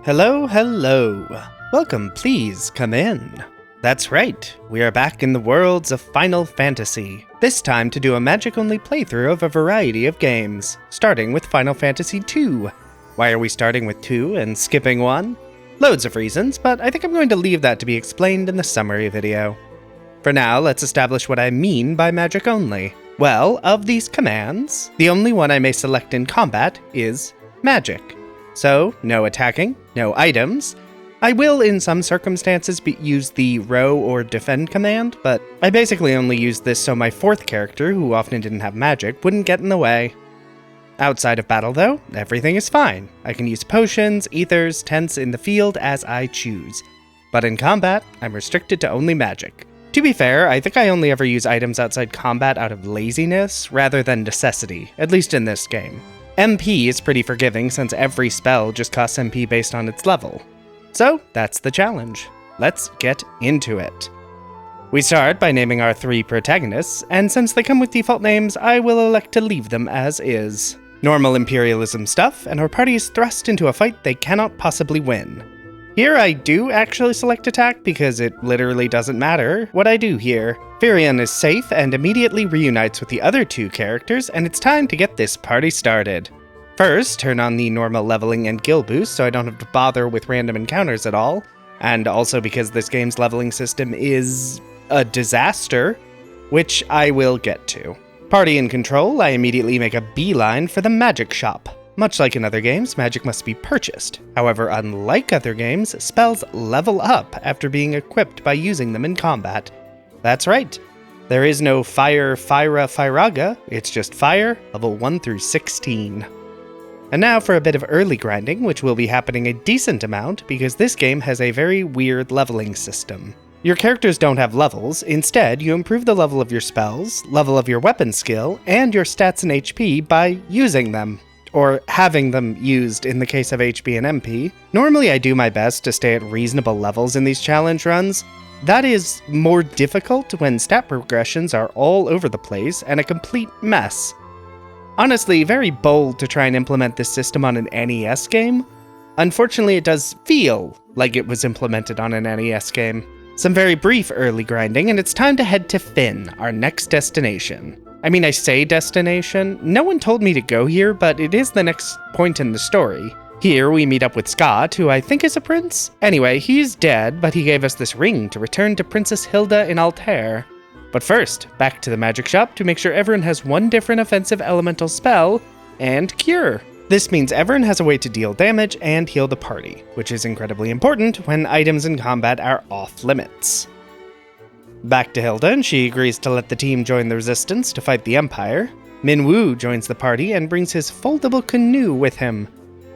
Hello, hello. Welcome, please come in. That's right, we are back in the worlds of Final Fantasy, this time to do a magic-only playthrough of a variety of games, starting with Final Fantasy II. Why are we starting with 2 and skipping 1? Loads of reasons, but I think I'm going to leave that to be explained in the summary video. For now, let's establish what I mean by magic only. Well, of these commands, the only one I may select in combat is magic. So, no attacking, no items. I will, in some circumstances, use the row or defend command, but I basically only used this so my 4th character, who often didn't have magic, wouldn't get in the way. Outside of battle, though, everything is fine. I can use potions, ethers, tents in the field as I choose. But in combat, I'm restricted to only magic. To be fair, I think I only ever use items outside combat out of laziness, rather than necessity, at least in this game. MP is pretty forgiving since every spell just costs MP based on its level. So, that's the challenge. Let's get into it. We start by naming our 3 protagonists, and since they come with default names, I will elect to leave them as is. Normal imperialism stuff, and our party is thrust into a fight they cannot possibly win. Here I do actually select attack because it literally doesn't matter what I do here. Firion is safe and immediately reunites with the other 2 characters, and it's time to get this party started. First, turn on the normal leveling and gil boost so I don't have to bother with random encounters at all, and also because this game's leveling system is a disaster, which I will get to. Party in control, I immediately make a beeline for the magic shop. Much like in other games, magic must be purchased. However, unlike other games, spells level up after being equipped by using them in combat. That's right. There is no Fire, Fyra, Fyraga, it's just Fire, level 1 through 16. And now for a bit of early grinding, which will be happening a decent amount because this game has a very weird leveling system. Your characters don't have levels, instead you improve the level of your spells, level of your weapon skill, and your stats and HP by using them. Or having them used in the case of HP and MP. Normally I do my best to stay at reasonable levels in these challenge runs. That is more difficult when stat progressions are all over the place and a complete mess. Honestly, very bold to try and implement this system on an NES game. Unfortunately, it does feel like it was implemented on an NES game. Some very brief early grinding, and it's time to head to Fynn, our next destination. I mean, I say destination. No one told me to go here, but it is the next point in the story. Here, we meet up with Scott, who I think is a prince. Anyway, he's dead, but he gave us this ring to return to Princess Hilda in Altair. But first, back to the magic shop to make sure everyone has one different offensive elemental spell and cure. This means everyone has a way to deal damage and heal the party, which is incredibly important when items in combat are off limits. Back to Hilda, and she agrees to let the team join the resistance to fight the Empire. Minwu joins the party and brings his foldable canoe with him.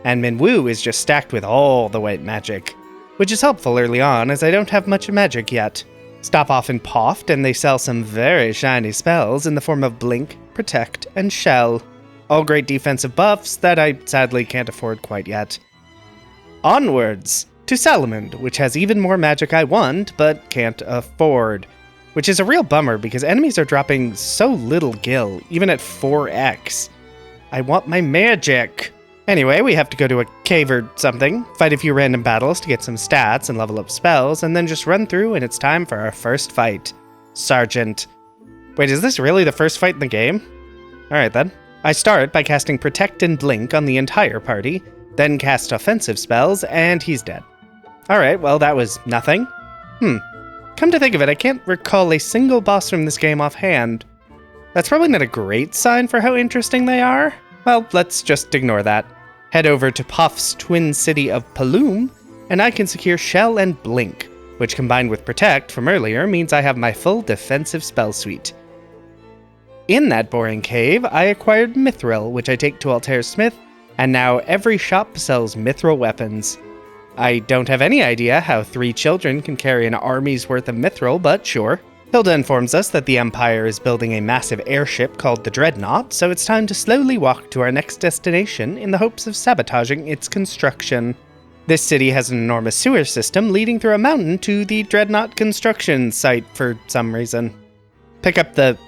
And Minwu is just stacked with all the white magic, which is helpful early on as I don't have much magic yet. Stop off in Poft and they sell some very shiny spells in the form of Blink, Protect, and Shell. All great defensive buffs that I sadly can't afford quite yet. Onwards to Salamand, which has even more magic I want but can't afford. Which is a real bummer because enemies are dropping so little gil, even at 4x. I want my magic! Anyway, we have to go to a cave or something, fight a few random battles to get some stats and level up spells, and then just run through and it's time for our first fight. Sergeant. Wait, is this really the first fight in the game? Alright then. I start by casting Protect and Blink on the entire party, then cast offensive spells, and he's dead. Alright, well that was nothing. Come to think of it, I can't recall a single boss from this game offhand. That's probably not a great sign for how interesting they are. Well, let's just ignore that. Head over to Puff's twin city of Paloom, and I can secure Shell and Blink, which combined with Protect from earlier means I have my full defensive spell suite. In that boring cave, I acquired Mithril, which I take to Altair's Smith, and now every shop sells Mithril weapons. I don't have any idea how 3 children can carry an army's worth of Mithril, but sure. Hilda informs us that the Empire is building a massive airship called the Dreadnought, so it's time to slowly walk to our next destination in the hopes of sabotaging its construction. This city has an enormous sewer system leading through a mountain to the Dreadnought construction site for some reason. Pick up the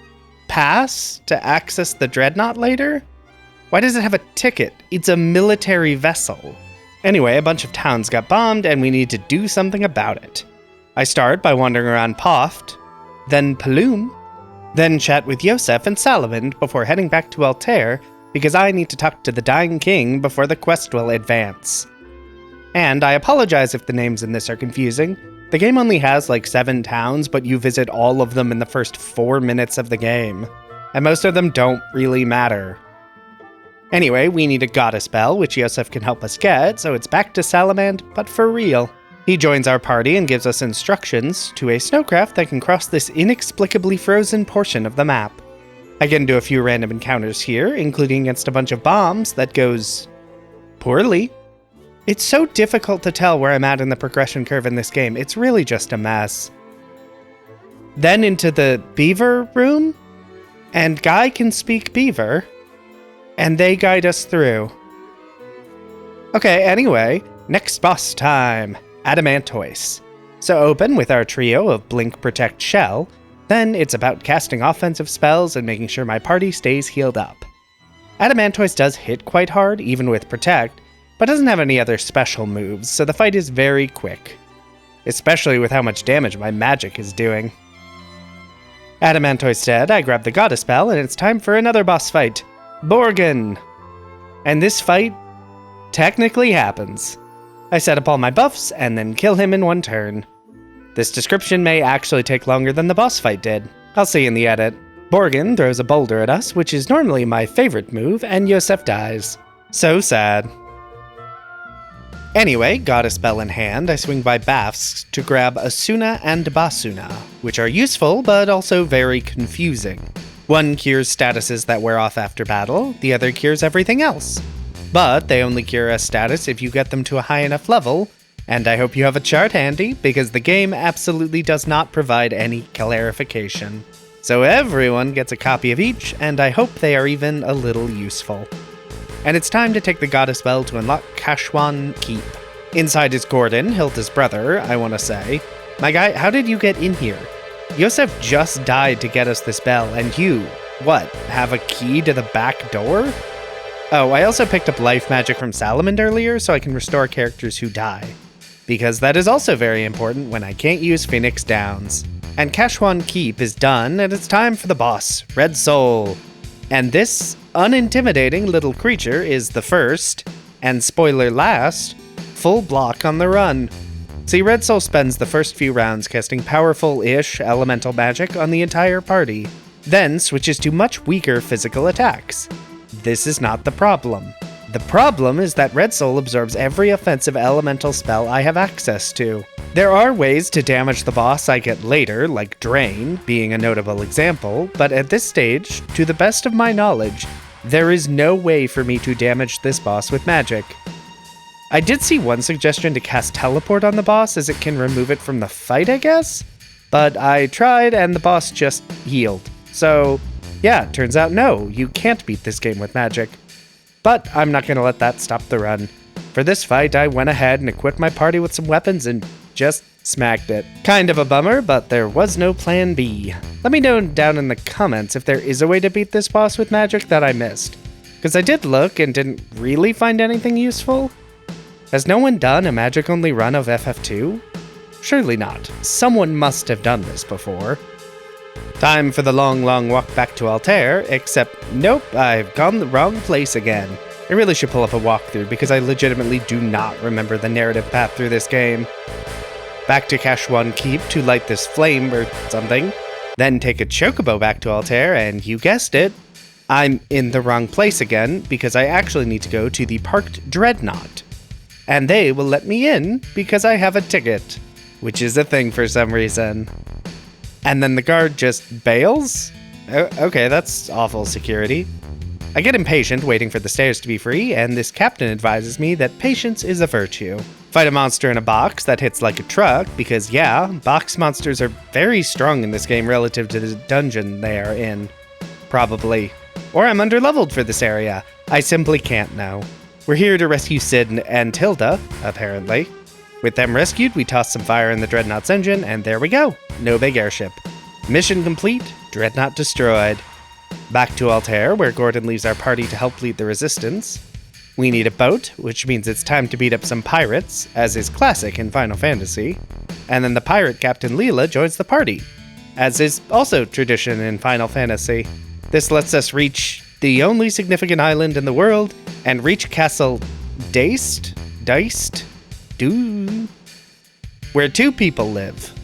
pass to access the Dreadnought later? Why does it have a ticket? It's a military vessel. Anyway, a bunch of towns got bombed and we need to do something about it. I start by wandering around Poft, then Paloom, then chat with Yosef and Salamand before heading back to Altair because I need to talk to the dying king before the quest will advance. And I apologize if the names in this are confusing. The game only has like 7 towns, but you visit all of them in the first 4 minutes of the game. And most of them don't really matter. Anyway, we need a goddess bell, which Yosef can help us get, so it's back to Salamand, but for real. He joins our party and gives us instructions to a snowcraft that can cross this inexplicably frozen portion of the map. I get into a few random encounters here, including against a bunch of bombs that goes poorly. It's so difficult to tell where I'm at in the progression curve in this game. It's really just a mess. Then into the beaver room, and Guy can speak beaver, and they guide us through. Okay, anyway, next boss time, Adamantoise. So open with our trio of Blink, Protect, Shell, then it's about casting offensive spells and making sure my party stays healed up. Adamantoise does hit quite hard, even with Protect, but doesn't have any other special moves, so the fight is very quick. Especially with how much damage my magic is doing. Adamantoise dead, I grab the goddess bell, and it's time for another boss fight. Borgin! And this fight technically happens. I set up all my buffs, and then kill him in 1 turn. This description may actually take longer than the boss fight did. I'll see in the edit. Borgin throws a boulder at us, which is normally my favorite move, and Yosef dies. So sad. Anyway, goddess bell in hand, I swing by Bafsk to grab Asuna and Basuna, which are useful, but also very confusing. One cures statuses that wear off after battle, the other cures everything else. But they only cure a status if you get them to a high enough level, and I hope you have a chart handy, because the game absolutely does not provide any clarification. So everyone gets a copy of each, and I hope they are even a little useful. And it's time to take the goddess bell to unlock Kashuan Keep. Inside is Gordon, Hilda's brother, I want to say. My guy, how did you get in here? Yosef just died to get us this bell, and you, what, have a key to the back door? Oh, I also picked up life magic from Salamand earlier, so I can restore characters who die. Because that is also very important when I can't use Phoenix Downs. And Kashuan Keep is done, and it's time for the boss, Red Soul. And this unintimidating little creature is the first, and spoiler last, full block on the run. See, Red Soul spends the first few rounds casting powerful-ish elemental magic on the entire party, then switches to much weaker physical attacks. This is not the problem. The problem is that Red Soul absorbs every offensive elemental spell I have access to. There are ways to damage the boss I get later, like Drain being a notable example, but at this stage, to the best of my knowledge, there is no way for me to damage this boss with magic. I did see one suggestion to cast Teleport on the boss as it can remove it from the fight, I guess? But I tried and the boss just healed. So, yeah, turns out no, you can't beat this game with magic. But I'm not gonna let that stop the run. For this fight, I went ahead and equipped my party with some weapons and just smacked it. Kind of a bummer, but there was no plan B. Let me know down in the comments if there is a way to beat this boss with magic that I missed. Because I did look and didn't really find anything useful. Has no one done a magic-only run of FF2? Surely not. Someone must have done this before. Time for the long walk back to Altair, except nope, I've gone the wrong place again. I really should pull up a walkthrough because I legitimately do not remember the narrative path through this game. Back to Kashuan Keep to light this flame or something, then take a chocobo back to Altair, and you guessed it, I'm in the wrong place again because I actually need to go to the Parked Dreadnought. And they will let me in because I have a ticket, which is a thing for some reason. And then the guard just bails? Okay, that's awful security. I get impatient waiting for the stairs to be free, and this captain advises me that patience is a virtue. Fight a monster in a box that hits like a truck, because yeah, box monsters are very strong in this game relative to the dungeon they are in. Probably. Or I'm underleveled for this area. I simply can't know. We're here to rescue Sid and Hilda, apparently. With them rescued, we toss some fire in the Dreadnought's engine, and there we go. No big airship. Mission complete, Dreadnought destroyed. Back to Altair, where Gordon leaves our party to help lead the resistance. We need a boat, which means it's time to beat up some pirates, as is classic in Final Fantasy. And then the pirate captain Leela joins the party, as is also tradition in Final Fantasy. This lets us reach the only significant island in the world and reach Castle Deist, where 2 people live.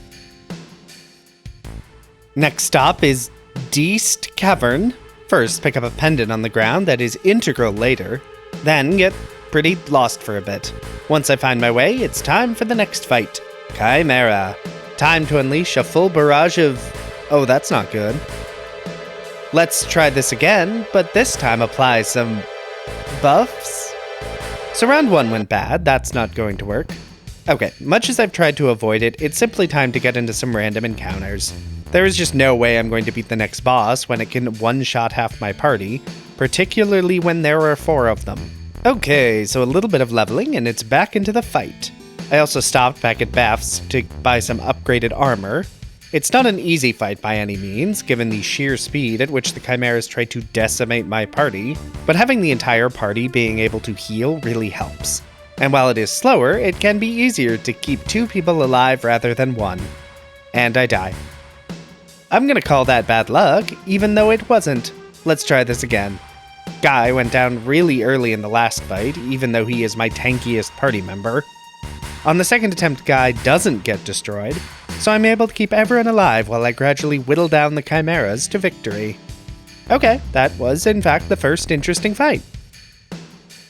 Next stop is Deist Cavern. First, pick up a pendant on the ground that is integral later, then get pretty lost for a bit. Once I find my way, it's time for the next fight. Chimera. Time to unleash a full barrage of... Oh, that's not good. Let's try this again, but this time apply some buffs. So round 1 went bad, that's not going to work. Okay, much as I've tried to avoid it, it's simply time to get into some random encounters. There is just no way I'm going to beat the next boss when it can one-shot half my party, particularly when there are 4 of them. Okay, so a little bit of leveling and it's back into the fight. I also stopped back at Bath's to buy some upgraded armor. It's not an easy fight by any means, given the sheer speed at which the Chimeras try to decimate my party, but having the entire party being able to heal really helps. And while it is slower, it can be easier to keep 2 people alive rather than 1. And I die. I'm gonna call that bad luck, even though it wasn't. Let's try this again. Guy went down really early in the last fight, even though he is my tankiest party member. On the second attempt, Guy doesn't get destroyed, so I'm able to keep everyone alive while I gradually whittle down the Chimeras to victory. Okay, that was in fact the first interesting fight.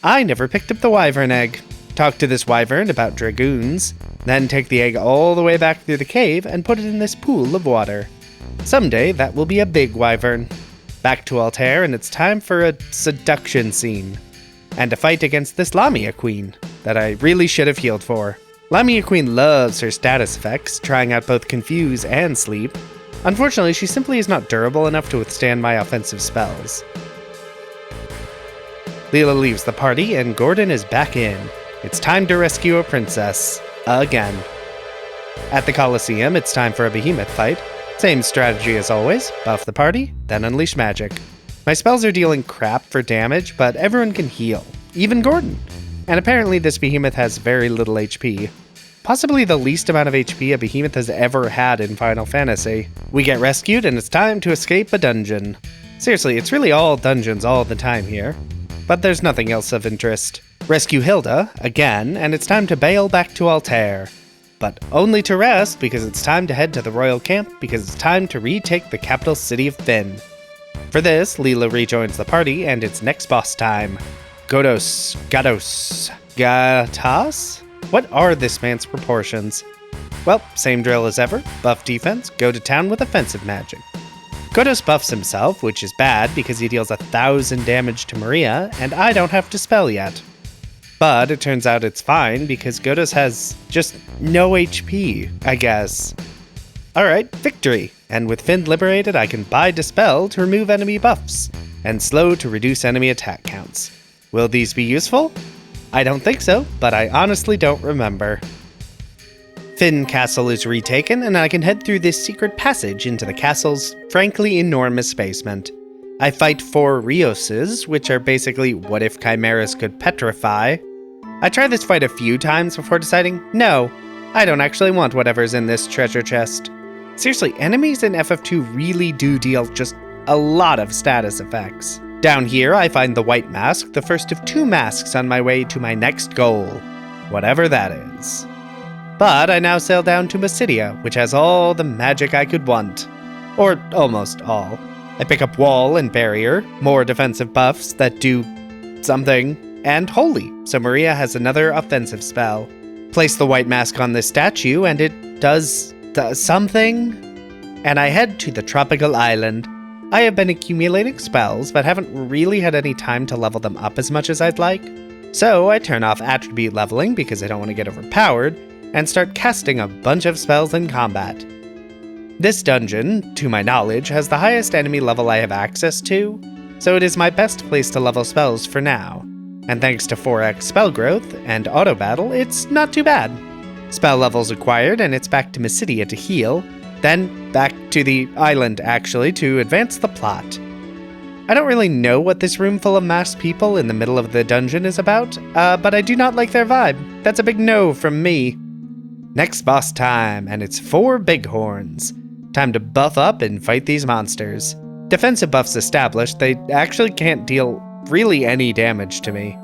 I never picked up the wyvern egg. Talk to this wyvern about dragoons, then take the egg all the way back through the cave and put it in this pool of water. Someday that will be a big wyvern. Back to Altair, and it's time for a seduction scene. And a fight against this Lamia Queen that I really should have healed for. Lamia Queen loves her status effects, trying out both Confuse and Sleep. Unfortunately, she simply is not durable enough to withstand my offensive spells. Leela leaves the party, and Gordon is back in. It's time to rescue a princess. Again. At the Colosseum, it's time for a behemoth fight. Same strategy as always, buff the party, then unleash magic. My spells are dealing crap for damage, but everyone can heal, even Gordon. And apparently this behemoth has very little HP. Possibly the least amount of HP a behemoth has ever had in Final Fantasy. We get rescued and it's time to escape a dungeon. Seriously, it's really all dungeons all the time here. But there's nothing else of interest. Rescue Hilda, again, and it's time to bail back to Altair. But only to rest, because it's time to head to the royal camp, because it's time to retake the capital city of Fynn. For this, Leela rejoins the party, and it's next boss time. Gatos. What are this man's proportions? Well, same drill as ever. Buff defense, go to town with offensive magic. Gatos buffs himself, which is bad because he deals 1,000 damage to Maria, and I don't have to spell yet. But it turns out it's fine because Gatos has just no HP, I guess. Alright, victory! And with Fynn liberated, I can buy Dispel to remove enemy buffs, and Slow to reduce enemy attack counts. Will these be useful? I don't think so, but I honestly don't remember. Fynn Castle is retaken, and I can head through this secret passage into the castle's frankly enormous basement. I fight 4 Rioses, which are basically what if Chimeras could petrify. I tried this fight a few times before deciding, no, I don't actually want whatever's in this treasure chest. Seriously, enemies in FF2 really do deal just a lot of status effects. Down here, I find the White Mask, the first of 2 masks on my way to my next goal, whatever that is. But I now sail down to Mysidia, which has all the magic I could want. Or almost all. I pick up Wall and Barrier, more defensive buffs that do something, and Holy, so Maria has another offensive spell. Place the White Mask on this statue and it does something, and I head to the tropical island. I have been accumulating spells, but haven't really had any time to level them up as much as I'd like. So I turn off attribute leveling because I don't want to get overpowered, and start casting a bunch of spells in combat. This dungeon, to my knowledge, has the highest enemy level I have access to, so it is my best place to level spells for now. And thanks to 4x spell growth and auto battle, it's not too bad. Spell levels acquired, and it's back to Mysidia to heal, then back to the island actually to advance the plot. I don't really know what this room full of masked people in the middle of the dungeon is about, but I do not like their vibe. That's a big no from me. Next boss time, and it's 4 bighorns. Time to buff up and fight these monsters. Defensive buffs established, they actually can't deal really any damage to me.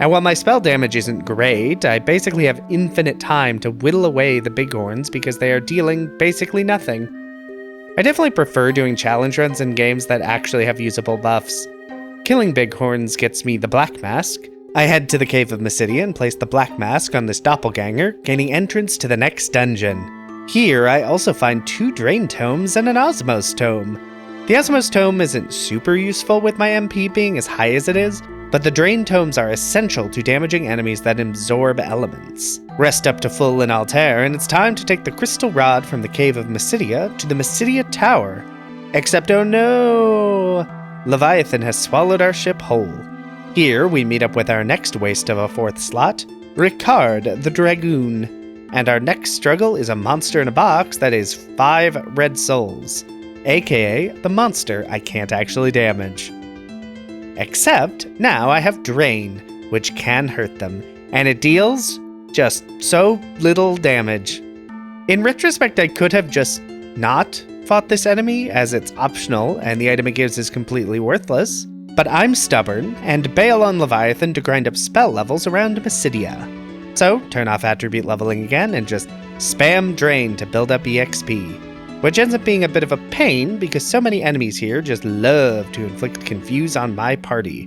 And while my spell damage isn't great, I basically have infinite time to whittle away the bighorns because they are dealing basically nothing. I definitely prefer doing challenge runs in games that actually have usable buffs. Killing bighorns gets me the Black Mask. I head to the Cave of Mysidia and place the Black Mask on this doppelganger, gaining entrance to the next dungeon. Here, I also find 2 Drain Tomes and an Osmos Tome. The Osmos Tome isn't super useful with my MP being as high as it is, but the Drain Tomes are essential to damaging enemies that absorb elements. Rest up to full in Altair, and it's time to take the Crystal Rod from the Cave of Mysidia to the Mysidia Tower. Except oh no! Leviathan has swallowed our ship whole. Here, we meet up with our next waste of a 4th slot, Ricard the Dragoon. And our next struggle is a monster in a box that is 5 red souls, aka the monster I can't actually damage. Except, now I have Drain, which can hurt them, and it deals just so little damage. In retrospect, I could have just not fought this enemy, as it's optional and the item it gives is completely worthless, but I'm stubborn and bail on Leviathan to grind up spell levels around Mysidia. So, turn off attribute leveling again and just spam Drain to build up EXP. Which ends up being a bit of a pain because so many enemies here just love to inflict confuse on my party.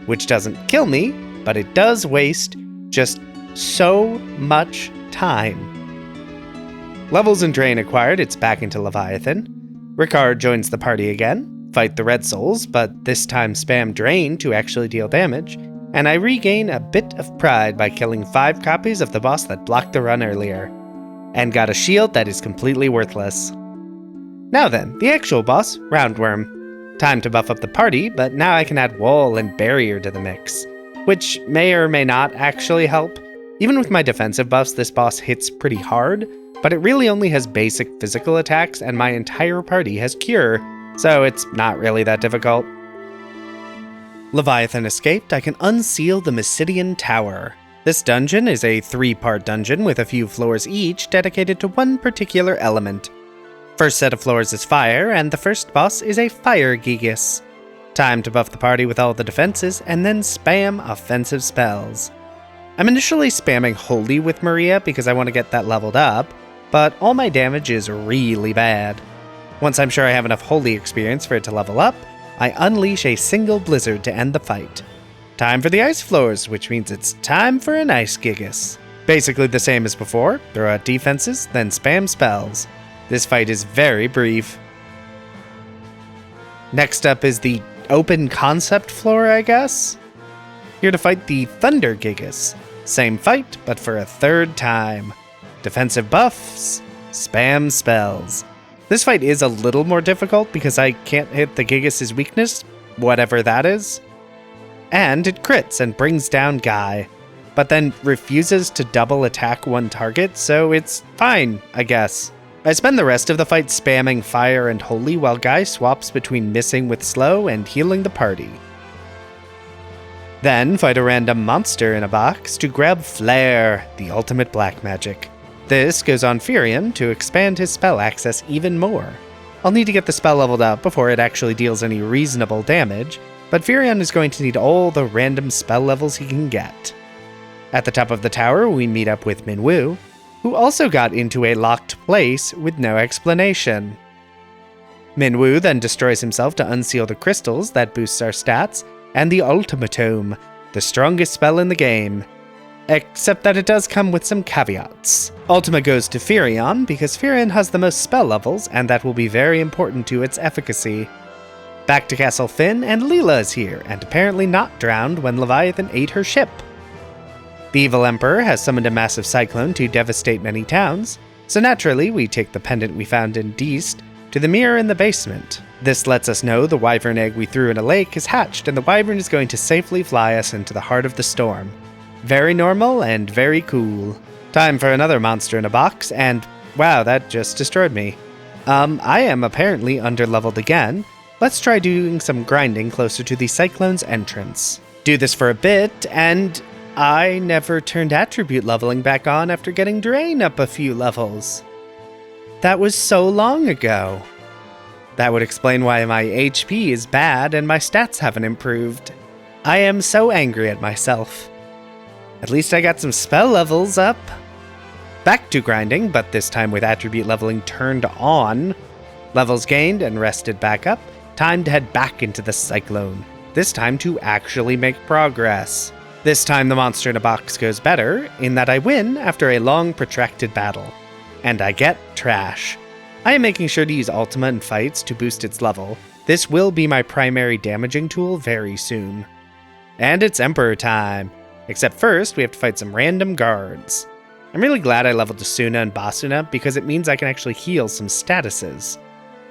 Which doesn't kill me, but it does waste just so much time. Levels and Drain acquired, it's back into Leviathan. Ricard joins the party again, fight the red souls, but this time spam Drain to actually deal damage, and I regain a bit of pride by killing 5 copies of the boss that blocked the run earlier, and got a shield that is completely worthless. Now then, the actual boss, Roundworm. Time to buff up the party, but now I can add Wall and Barrier to the mix, which may or may not actually help. Even with my defensive buffs, this boss hits pretty hard, but it really only has basic physical attacks and my entire party has Cure, so it's not really that difficult. Leviathan escaped, I can unseal the Midian Tower. This dungeon is a 3-part dungeon with a few floors each dedicated to one particular element. First set of floors is fire, and the first boss is a fire Gigas. Time to buff the party with all the defenses, and then spam offensive spells. I'm initially spamming Holy with Maria because I want to get that leveled up, but all my damage is really bad. Once I'm sure I have enough Holy experience for it to level up, I unleash a single blizzard to end the fight. Time for the ice floors, which means it's time for an ice Gigas. Basically the same as before, throw out defenses, then spam spells. This fight is very brief. Next up is the open concept floor, I guess? Here to fight the Thunder Gigas. Same fight, but for a 3rd time. Defensive buffs, spam spells. This fight is a little more difficult because I can't hit the Gigas' weakness, whatever that is. And it crits and brings down Guy, but then refuses to double attack one target, so it's fine, I guess. I spend the rest of the fight spamming fire and holy while Guy swaps between missing with slow and healing the party. Then fight a random monster in a box to grab Flare, the ultimate black magic. This goes on Furion to expand his spell access even more. I'll need to get the spell leveled up before it actually deals any reasonable damage, but Furion is going to need all the random spell levels he can get. At the top of the tower, we meet up with Minwu, who also got into a locked place with no explanation. Minwu then destroys himself to unseal the crystals that boosts our stats, and the Ultimatome, the strongest spell in the game. Except that it does come with some caveats. Ultima goes to Furion because Furion has the most spell levels, and that will be very important to its efficacy. Back to Castle Finn, and Leela is here, and apparently not drowned when Leviathan ate her ship. The evil emperor has summoned a massive cyclone to devastate many towns, so naturally we take the pendant we found in Deist to the mirror in the basement. This lets us know the wyvern egg we threw in a lake is hatched and the wyvern is going to safely fly us into the heart of the storm. Very normal and very cool. Time for another monster in a box, and wow, that just destroyed me. I am apparently underleveled again, Let's try doing some grinding closer to the Cyclone's entrance. Do this for a bit, and I never turned attribute leveling back on after getting Drain up a few levels. That was so long ago. That would explain why my HP is bad and my stats haven't improved. I am so angry at myself. At least I got some spell levels up. Back to grinding, but this time with attribute leveling turned on. Levels gained and rested back up. Time to head back into the Cyclone. This time to actually make progress. This time the monster in a box goes better, in that I win after a long protracted battle. And I get trash. I am making sure to use Ultima in fights to boost its level. This will be my primary damaging tool very soon. And it's Emperor time. Except first, we have to fight some random guards. I'm really glad I leveled Asuna and Basuna because it means I can actually heal some statuses.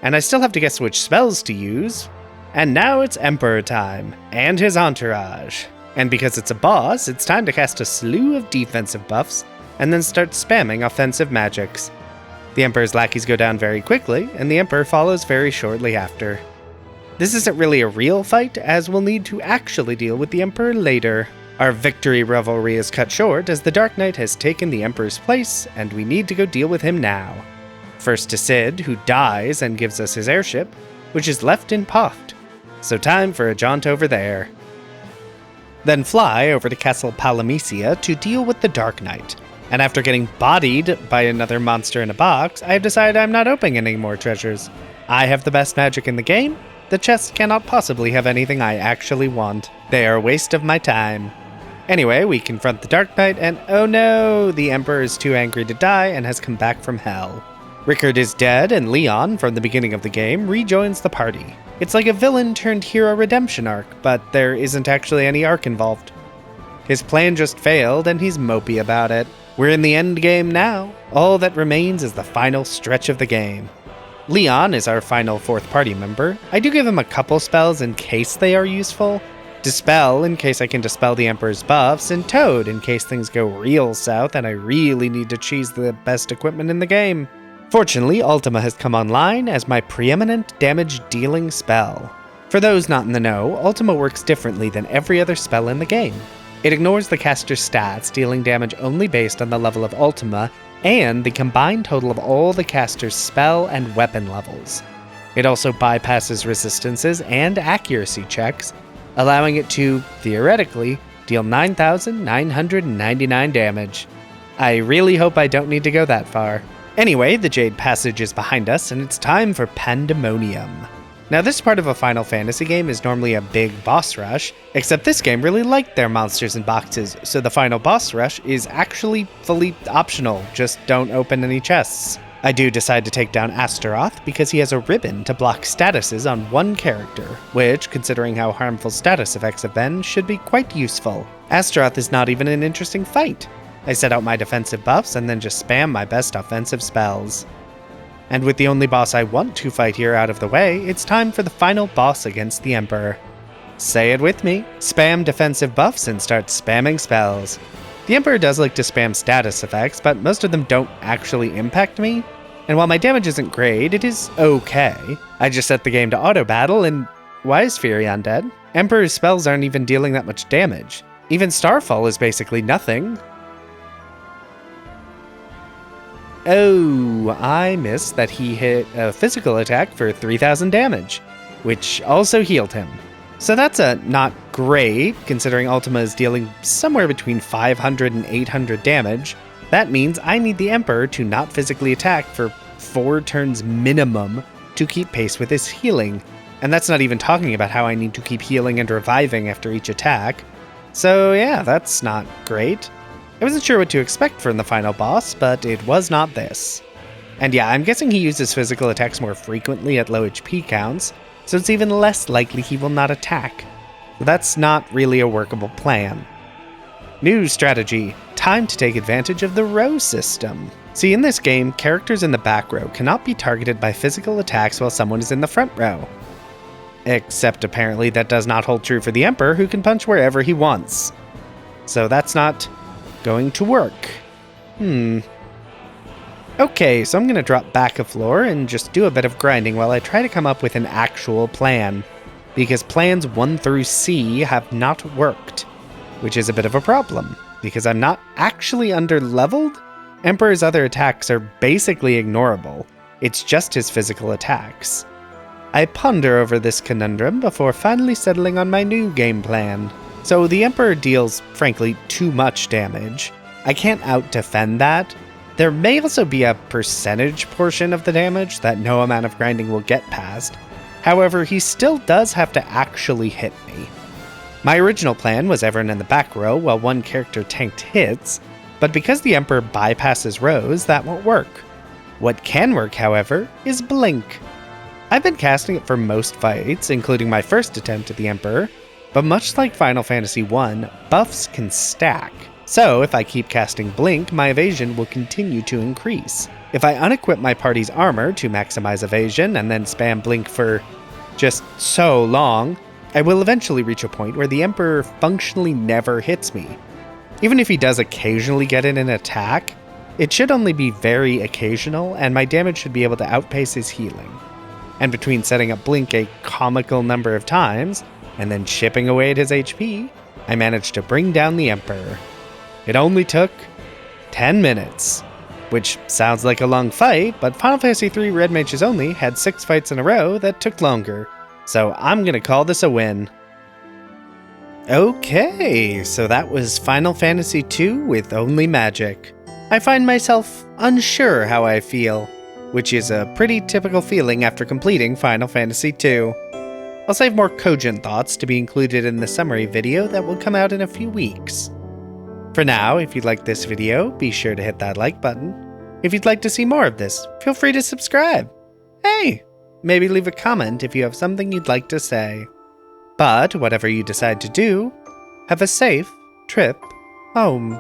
And I still have to guess which spells to use. And now it's Emperor time, and his entourage. And because it's a boss, it's time to cast a slew of defensive buffs, and then start spamming offensive magics. The Emperor's lackeys go down very quickly, and the Emperor follows very shortly after. This isn't really a real fight, as we'll need to actually deal with the Emperor later. Our victory revelry is cut short as the Dark Knight has taken the Emperor's place, and we need to go deal with him now. First to Cid, who dies and gives us his airship, which is left in Poft. So time for a jaunt over there. Then fly over to Castle Palamecia to deal with the Dark Knight. And after getting bodied by another monster in a box, I have decided I'm not opening any more treasures. I have the best magic in the game. The chests cannot possibly have anything I actually want. They are a waste of my time. Anyway, we confront the Dark Knight, and oh no, the Emperor is too angry to die and has come back from hell. Rickard is dead, and Leon, from the beginning of the game, rejoins the party. It's like a villain turned hero redemption arc, but there isn't actually any arc involved. His plan just failed, and he's mopey about it. We're in the end game now. All that remains is the final stretch of the game. Leon is our final fourth party member. I do give him a couple spells in case they are useful. Dispel in case I can dispel the Emperor's buffs, and Toad in case things go real south and I really need to choose the best equipment in the game. Fortunately, Ultima has come online as my preeminent damage-dealing spell. For those not in the know, Ultima works differently than every other spell in the game. It ignores the caster's stats, dealing damage only based on the level of Ultima and the combined total of all the caster's spell and weapon levels. It also bypasses resistances and accuracy checks, allowing it to, theoretically, deal 9,999 damage. I really hope I don't need to go that far. Anyway, the Jade Passage is behind us, and it's time for Pandaemonium. Now, this part of a Final Fantasy game is normally a big boss rush, except this game really liked their monsters and boxes, so the final boss rush is actually fully optional, just don't open any chests. I do decide to take down Astaroth because he has a ribbon to block statuses on one character, which, considering how harmful status effects have been, should be quite useful. Astaroth is not even an interesting fight. I set out my defensive buffs and then just spam my best offensive spells. And with the only boss I want to fight here out of the way, it's time for the final boss against the Emperor. Say it with me, spam defensive buffs and start spamming spells. The Emperor does like to spam status effects, but most of them don't actually impact me. And while my damage isn't great, it is okay. I just set the game to auto battle, and why is Fury undead? Emperor's spells aren't even dealing that much damage. Even Starfall is basically nothing. Oh, I missed that he hit a physical attack for 3,000 damage, which also healed him. So that's a not great, considering Ultima is dealing somewhere between 500 and 800 damage. That means I need the Emperor to not physically attack for 4 turns minimum to keep pace with his healing. And that's not even talking about how I need to keep healing and reviving after each attack. So yeah, that's not great. I wasn't sure what to expect from the final boss, but it was not this. And yeah, I'm guessing he uses physical attacks more frequently at low HP counts, so it's even less likely he will not attack. So that's not really a workable plan. New strategy. Time to take advantage of the row system. See, in this game, characters in the back row cannot be targeted by physical attacks while someone is in the front row. Except apparently that does not hold true for the Emperor, who can punch wherever he wants. So that's not going to work. Okay, so I'm gonna drop back a floor and just do a bit of grinding while I try to come up with an actual plan. Because plans 1 through C have not worked, which is a bit of a problem, because I'm not actually under-leveled. Emperor's other attacks are basically ignorable. It's just his physical attacks. I ponder over this conundrum before finally settling on my new game plan. So the Emperor deals, frankly, too much damage. I can't out-defend that. There may also be a percentage portion of the damage that no amount of grinding will get past. However, he still does have to actually hit me. My original plan was everyone in the back row while one character tanked hits, but because the Emperor bypasses rows, that won't work. What can work, however, is Blink. I've been casting it for most fights, including my first attempt at the Emperor, but much like Final Fantasy I, buffs can stack. So if I keep casting Blink, my evasion will continue to increase. If I unequip my party's armor to maximize evasion and then spam Blink for just so long, I will eventually reach a point where the Emperor functionally never hits me. Even if he does occasionally get in an attack, it should only be very occasional, and my damage should be able to outpace his healing. And between setting up Blink a comical number of times, and then chipping away at his HP, I managed to bring down the Emperor. It only took 10 minutes, which sounds like a long fight, but Final Fantasy III Red Mages Only had 6 fights in a row that took longer, so I'm gonna call this a win. Okay, so that was Final Fantasy II with only magic. I find myself unsure how I feel, which is a pretty typical feeling after completing Final Fantasy II. I'll save more cogent thoughts to be included in the summary video that will come out in a few weeks. For now, if you liked this video, be sure to hit that like button. If you'd like to see more of this, feel free to subscribe. Hey, maybe leave a comment if you have something you'd like to say. But whatever you decide to do, have a safe trip home.